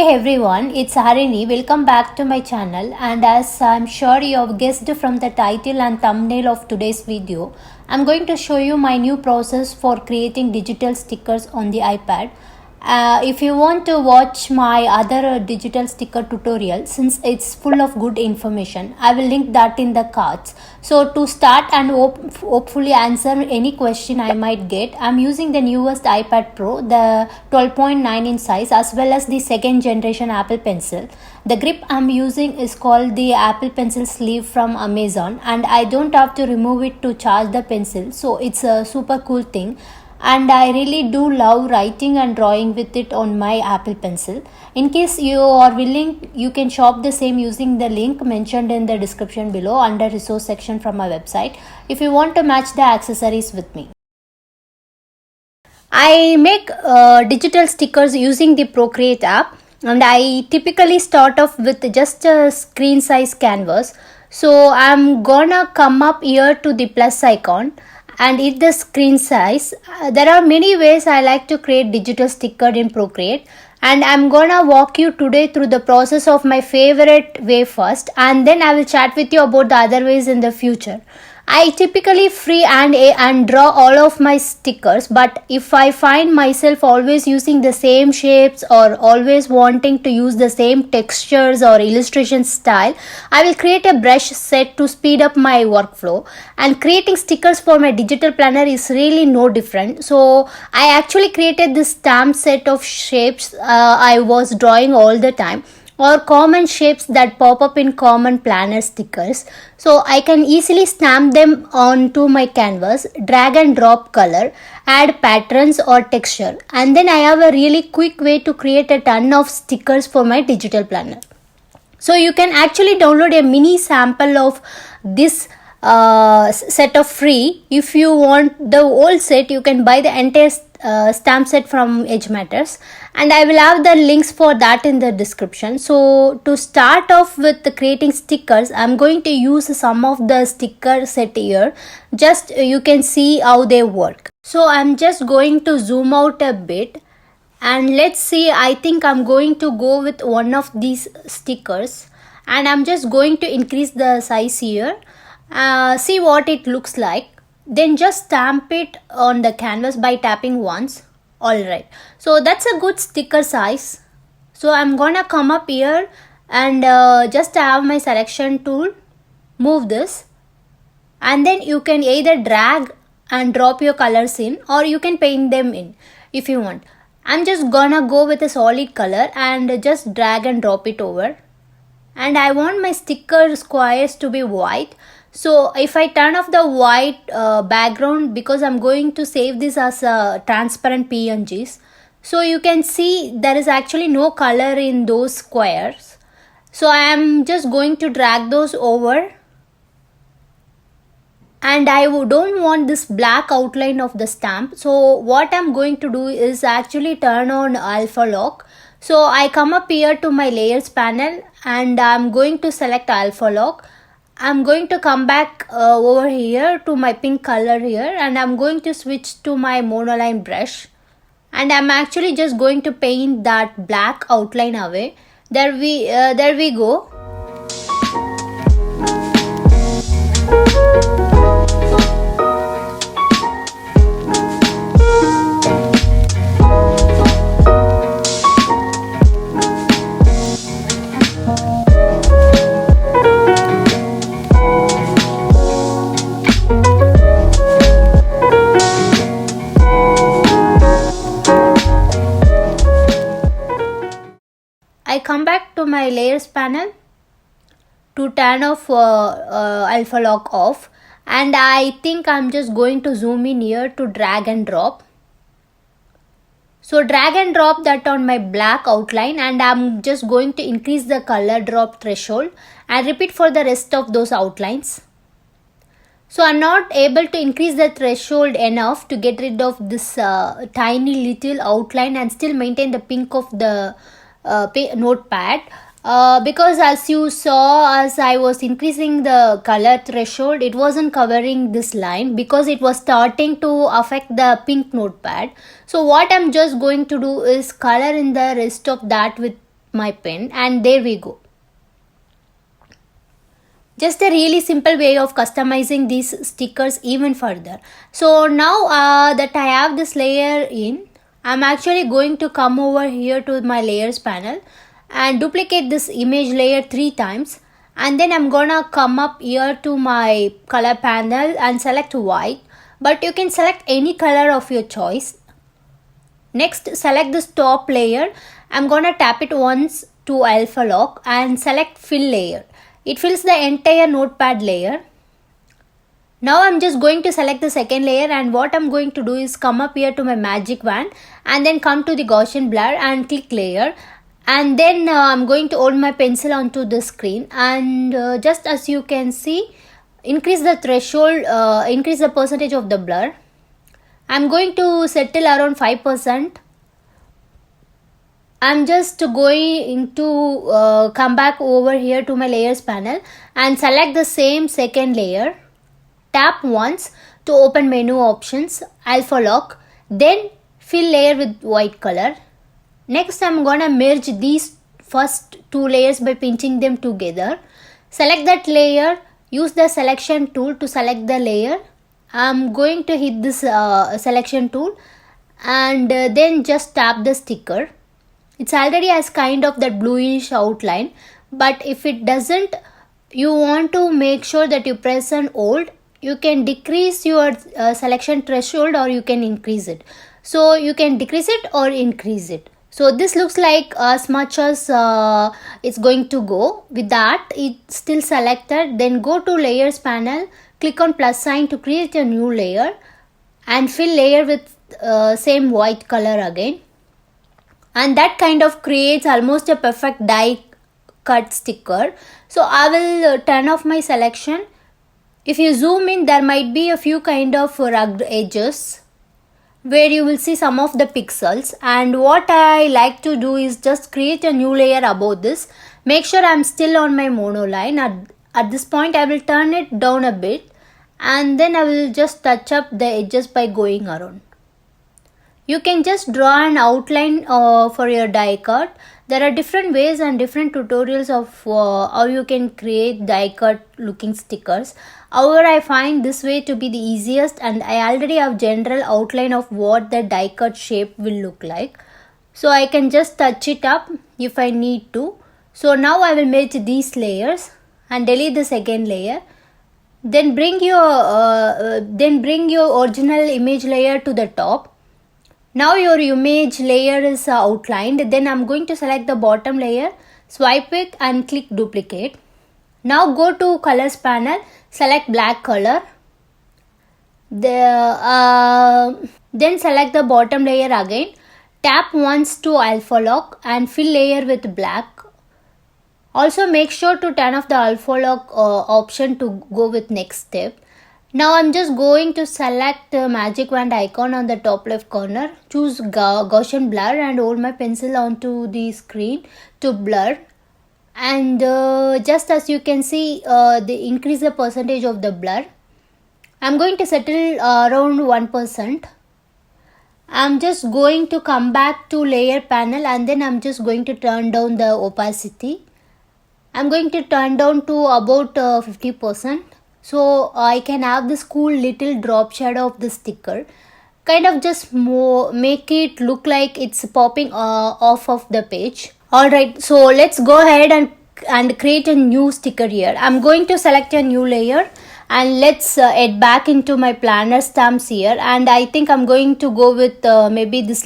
Hey everyone, it's Harini. Welcome back to my channel. And as I'm sure you have guessed from the title and thumbnail of today's video, I'm going to show you my new process for creating digital stickers on the iPad. If you want to watch my other digital sticker tutorial, since it's full of good information, I will link that in the cards. So to start and hopefully answer any question I might get, I'm using the newest iPad Pro, the 12.9 inch size, as well as the second generation Apple Pencil. The grip I'm using is called the Apple Pencil sleeve from Amazon, and I don't have to remove it to charge the pencil, so it's a super cool thing. And I really do love writing and drawing with it on my Apple Pencil. In case you are willing, you can shop the same using the link mentioned in the description below under resource section from my website if you want to match the accessories with me. I make digital stickers using the Procreate app, and I typically start off with just a screen size canvas. So I'm gonna come up here to the plus icon and hit the screen size. There are many ways I like to create digital sticker in Procreate, and I'm gonna walk you today through the process of my favorite way first, and then I will chat with you about the other ways in the future. I typically freehand and draw all of my stickers, but if I find myself always using the same shapes or always wanting to use the same textures or illustration style, I will create a brush set to speed up my workflow. And creating stickers for my digital planner is really no different. So I actually created this stamp set of shapes I was drawing all the time, or common shapes that pop up in common planner stickers. So I can easily stamp them onto my canvas, drag and drop color, add patterns or texture, and then I have a really quick way to create a ton of stickers for my digital planner. So you can actually download a mini sample of this set of free. If you want the whole set, you can buy the entire stamp set from Edge Matters, and I will have the links for that in the description. So to start off with creating stickers, I'm going to use some of the sticker set here. Just you can see how they work. So I'm just going to zoom out a bit, and let's see, I think I'm going to go with one of these stickers, and I'm just going to increase the size here. See what it looks like. Then just stamp it on the canvas by tapping once. Alright, so that's a good sticker size. So I'm gonna come up here and just have my selection tool, move this, and then you can either drag and drop your colors in, or you can paint them in if you want. I'm just gonna go with a solid color and just drag and drop it over. And I want my sticker squares to be white. So if I turn off the white background, because I'm going to save this as a transparent PNGs, so you can see there is actually no color in those squares. So I am just going to drag those over, and I don't want this black outline of the stamp. So what I'm going to do is actually turn on alpha lock. So I come up here to my layers panel, and I'm going to select alpha lock. I'm going to come back over here to my pink color here, and I'm going to switch to my monoline brush, and I'm actually just going to paint that black outline away. There we go. I come back to my layers panel to turn off alpha lock off, and I think I'm just going to zoom in here to drag and drop. So drag and drop that on my black outline, and I'm just going to increase the color drop threshold and repeat for the rest of those outlines. So I'm not able to increase the threshold enough to get rid of this tiny little outline and still maintain the pink of the notepad, because as you saw, as I was increasing the color threshold, it wasn't covering this line because it was starting to affect the pink notepad. So what I'm just going to do is color in the rest of that with my pen, and there we go. Just a really simple way of customizing these stickers even further. So now that I have this layer in, I'm actually going to come over here to my layers panel and duplicate this image layer 3 times, and then I'm gonna come up here to my color panel and select white, but you can select any color of your choice. Next, select this top layer. I'm gonna tap it once to alpha lock and select fill layer. It fills the entire notepad layer. Now I'm just going to select the second layer, and what I'm going to do is come up here to my magic wand and then come to the Gaussian blur and click layer, and then I'm going to hold my pencil onto the screen, and just as you can see, increase the threshold, increase the percentage of the blur. I'm going to settle around 5%. I'm just going to come back over here to my layers panel and select the same second layer. Tap once to open menu options, alpha lock, then fill layer with white color. Next, I'm gonna merge these first 2 layers by pinching them together. Select that layer, use the selection tool to select the layer. I'm going to hit this selection tool, and then just tap the sticker. It's already has kind of that bluish outline, but if it doesn't, you want to make sure that you press and hold. You can decrease your selection threshold, or you can increase it. So you can decrease it or increase it. So this looks like as much as it's going to go. With that, it's still selected. Then go to layers panel, click on plus sign to create a new layer and fill layer with same white color again. And that kind of creates almost a perfect die cut sticker. So I will turn off my selection. If you zoom in, there might be a few kind of rugged edges where you will see some of the pixels, and what I like to do is just create a new layer above this. Make sure I'm still on my monoline. At this point I will turn it down a bit, and then I will just touch up the edges by going around. You can just draw an outline for your die cut. There are different ways and different tutorials of how you can create die cut looking stickers. However, I find this way to be the easiest, and I already have general outline of what the die cut shape will look like. So I can just touch it up if I need to. So now I will merge these layers and delete the second layer. Then bring your original image layer to the top. Now your image layer is outlined. Then I'm going to select the bottom layer, swipe it and click duplicate. Now go to colors panel, select black color. Then select the bottom layer again. Tap once to alpha lock and fill layer with black. Also make sure to turn off the alpha lock option to go with next step. Now I'm just going to select the magic wand icon on the top left corner, choose Gaussian blur and hold my pencil onto the screen to blur, and just as you can see, they increase the percentage of the blur. I'm going to settle around 1%. I'm just going to come back to layer panel, and then I'm just going to turn down the opacity. I'm going to turn down to about 50%. So I can have this cool little drop shadow of the sticker, kind of just make it look like it's popping off of the page. Alright, so let's go ahead and create a new sticker here. I'm going to select a new layer, and let's head back into my planner stamps here, and I think I'm going to go with maybe this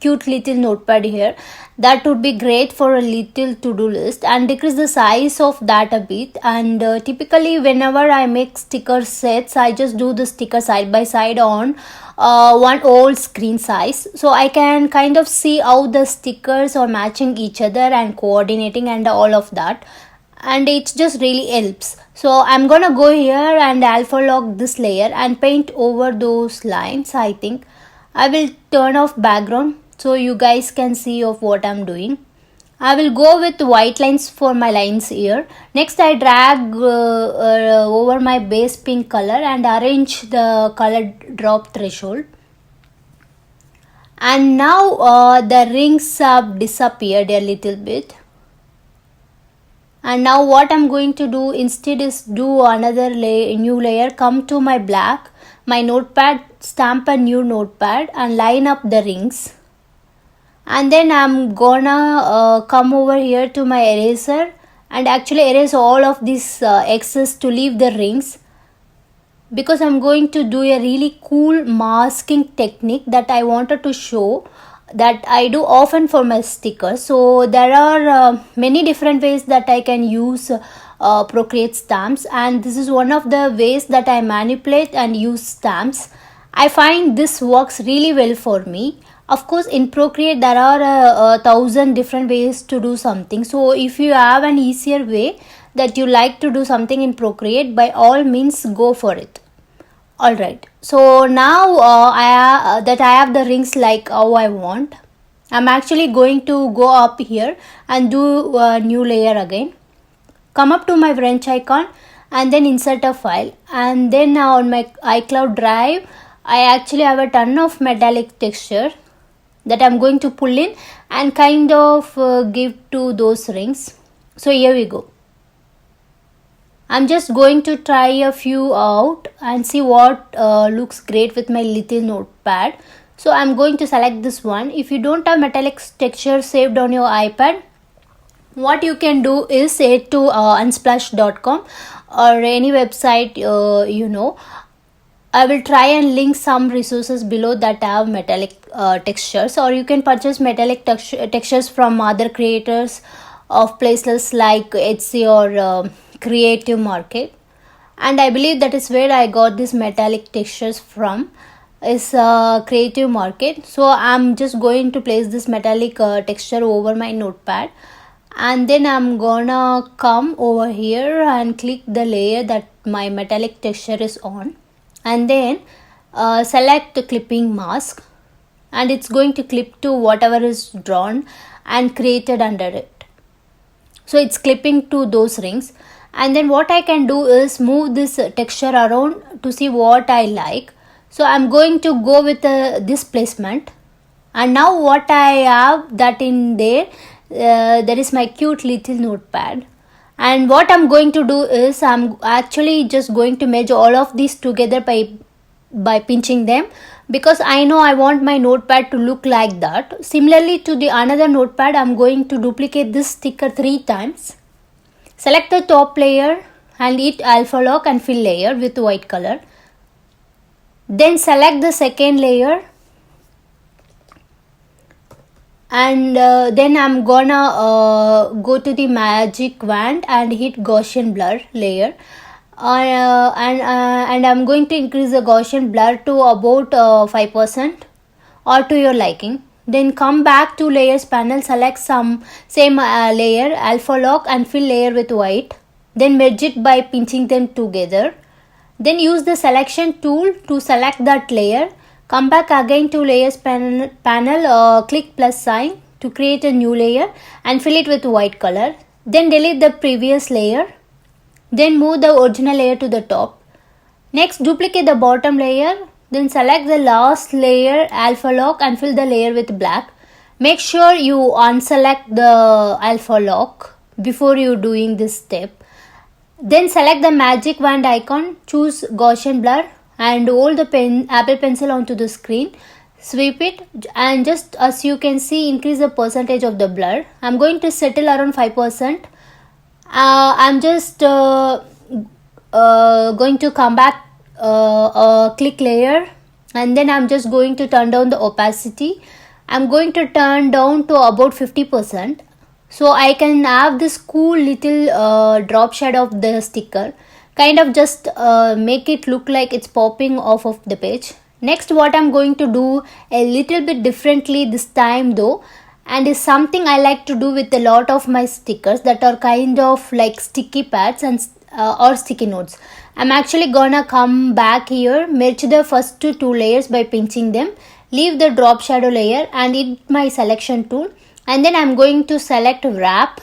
cute little notepad here. That would be great for a little to-do list, and decrease the size of that a bit. And typically whenever I make sticker sets, I just do the sticker side by side on one old screen size, so I can kind of see how the stickers are matching each other and coordinating and all of that, and it just really helps. So I'm gonna go here and alpha lock this layer and paint over those lines. I think I will turn off background so you guys can see of what I'm doing. I will go with white lines for my lines here. Next I drag over my base pink color and arrange the color drop threshold. And now the rings have disappeared a little bit. And now what I'm going to do instead is do another new layer, come to my my notepad, stamp a new notepad and line up the rings. And then I'm gonna come over here to my eraser and actually erase all of this excess to leave the rings, because I'm going to do a really cool masking technique that I wanted to show, that I do often for my stickers. So there are many different ways that I can use Procreate stamps, and this is one of the ways that I manipulate and use stamps. I find this works really well for me. Of course, in Procreate there are 1,000 different ways to do something. So if you have an easier way that you like to do something in Procreate, by all means go for it. Alright, so now I have the rings like how I want. I'm actually going to go up here and do a new layer again. Come up to my wrench icon and then insert a file, and then now on my iCloud drive I actually have a ton of metallic texture that I'm going to pull in and kind of give to those rings. So here we go. I'm just going to try a few out and see what looks great with my little notepad. So I'm going to select this one. If you don't have metallic texture saved on your iPad, what you can do is head to unsplash.com or any website I will try and link some resources below that have metallic textures, or you can purchase metallic textures from other creators of places like Etsy or Creative Market. And I believe that is where I got these metallic textures from, is Creative Market. So I'm just going to place this metallic texture over my notepad, and then I'm gonna come over here and click the layer that my metallic texture is on, and then select the clipping mask, and it's going to clip to whatever is drawn and created under it. So it's clipping to those rings. And then what I can do is move this texture around to see what I like. So I'm going to go with this placement, and now what I have that in there, there is my cute little notepad. And what I'm going to do is I'm actually just going to merge all of these together by pinching them, because I know I want my notepad to look like that. Similarly to the another notepad, I'm going to duplicate this sticker 3 times. Select the top layer and hit alpha lock and fill layer with white color. Then select the second layer, and then I'm gonna go to the magic wand and hit Gaussian blur layer, and I'm going to increase the Gaussian blur to about 5% or to your liking. Then come back to layers panel, select some same layer, alpha lock and fill layer with white. Then merge it by pinching them together. Then use the selection tool to select that layer. Come back again to layers panel, click plus sign to create a new layer and fill it with white color. Then delete the previous layer. Then move the original layer to the top. Next, duplicate the bottom layer. Then select the last layer, alpha lock and fill the layer with black. Make sure you unselect the alpha lock before you doing this step. Then select the magic wand icon, choose Gaussian blur and hold the Apple Pencil onto the screen. Sweep it and just as you can see, increase the percentage of the blur. I'm going to settle around 5%. I'm just going to come back, click layer, and then I'm just going to turn down the opacity. I'm going to turn down to about 50%. So I can have this cool little drop shadow of the sticker, kind of just make it look like it's popping off of the page. Next, what I'm going to do a little bit differently this time though, and is something I like to do with a lot of my stickers that are kind of like sticky pads and or sticky notes. I'm actually gonna come back here, merge the first two layers by pinching them, leave the drop shadow layer and hit my selection tool, and then I'm going to select wrap.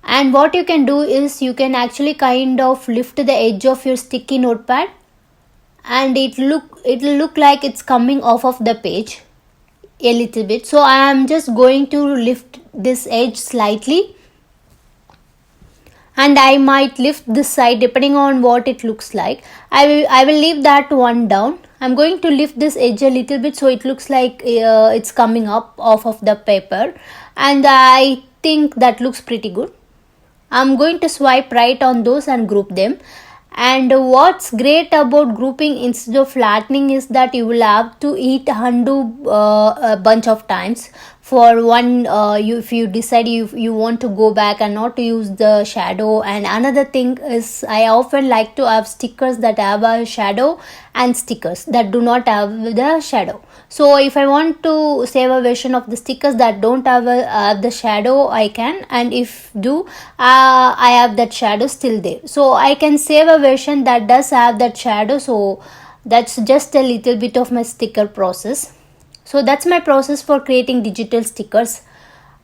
And what you can do is you can actually kind of lift the edge of your sticky notepad and it'll look like it's coming off of the page a little bit. So I am just going to lift this edge slightly, and I might lift this side depending on what it looks like. I will leave that one down. I'm going to lift this edge a little bit so it looks like it's coming up off of the paper, and I think that looks pretty good. I'm going to swipe right on those and group them. And what's great about grouping instead of flattening is that you will have to hit undo a bunch of times for one. If you decide you want to go back and not to use the shadow. And another thing is, I often like to have stickers that have a shadow and stickers that do not have the shadow. So if I want to save a version of the stickers that don't have the shadow, I can, and if do, I have that shadow still there, so I can save a version that does have that shadow. So that's just a little bit of my sticker process. So that's my process for creating digital stickers.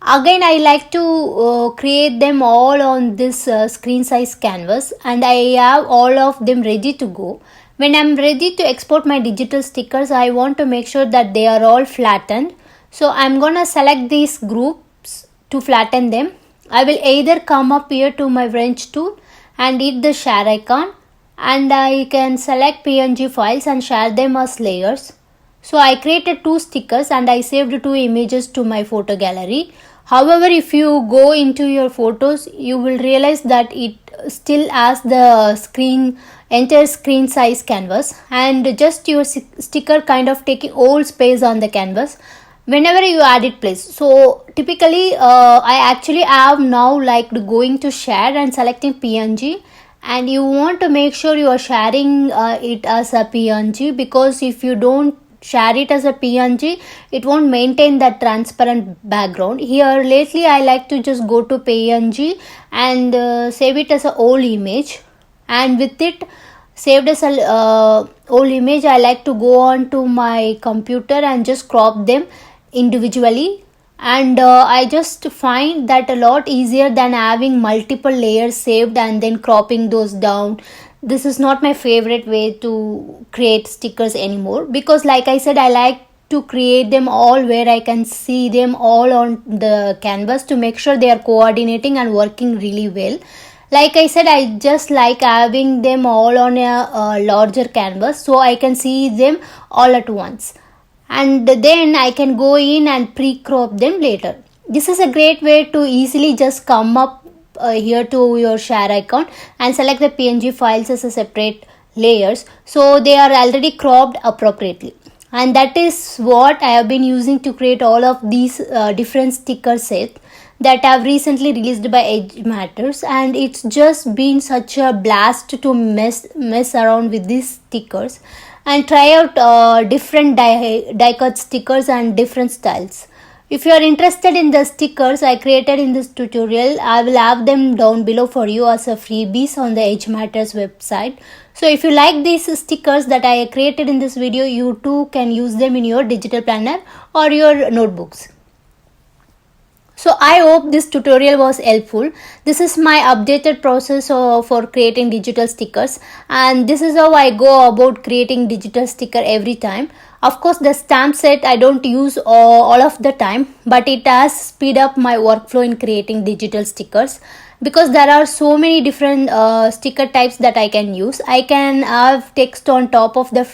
Again, I like to create them all on this screen size canvas, and I have all of them ready to go. When I'm ready to export my digital stickers, I want to make sure that they are all flattened. So I'm gonna select these groups to flatten them. I will either come up here to my wrench tool and hit the share icon, and I can select PNG files and share them as layers. So I created 2 stickers and I saved 2 images to my photo gallery. However, if you go into your photos, you will realize that it still has the entire screen size canvas, and just your sticker kind of taking all space on the canvas whenever you add it place. So typically I actually have now like going to share and selecting PNG, and you want to make sure you are sharing it as a PNG, because if you don't share it as a PNG, it won't maintain that transparent background. Here lately I like to just go to PNG and save it as a whole image, and with it saved as a whole image, I like to go on to my computer and just crop them individually. And I just find that a lot easier than having multiple layers saved and then cropping those down. This is not my favorite way to create stickers anymore, because like I said, I like to create them all where I can see them all on the canvas to make sure they are coordinating and working really well. Like I said, I just like having them all on a larger canvas so I can see them all at once, and then I can go in and pre-crop them later. This is a great way to easily just come up here to your share icon and select the PNG files as a separate layers, so they are already cropped appropriately. And that is what I have been using to create all of these different sticker sets that have recently released by Edge Matters, and it's just been such a blast to mess around with these stickers and try out different die cut stickers and different styles. If you are interested in the stickers I created in this tutorial, I will have them down below for you as a freebies on the Edge Matters website. So if you like these stickers that I created in this video, you too can use them in your digital planner or your notebooks. So I hope this tutorial was helpful. This is my updated process for creating digital stickers, and this is how I go about creating digital sticker every time. Of course, the stamp set I don't use all of the time, but it has speed up my workflow in creating digital stickers, because there are so many different sticker types that I can use. I can have text on top of the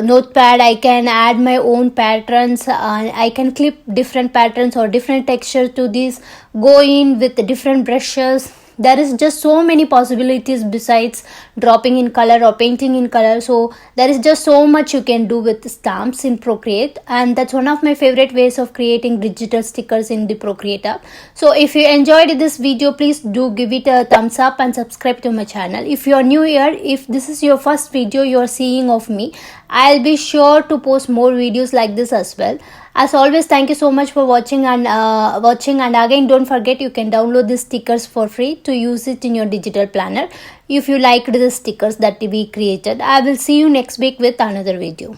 notepad. I can add my own patterns, I can clip different patterns or different texture to these, go in with different brushes. There is just so many possibilities besides dropping in color or painting in color. So there is just so much you can do with stamps in Procreate, and that's one of my favorite ways of creating digital stickers in the Procreate app. So if you enjoyed this video, please do give it a thumbs up and subscribe to my channel. If you are new here, if this is your first video you are seeing of me, I'll be sure to post more videos like this as well. As always, thank you so much for watching, and again, don't forget you can download these stickers for free to use it in your digital planner if you liked the stickers that we created. I will see you next week with another video.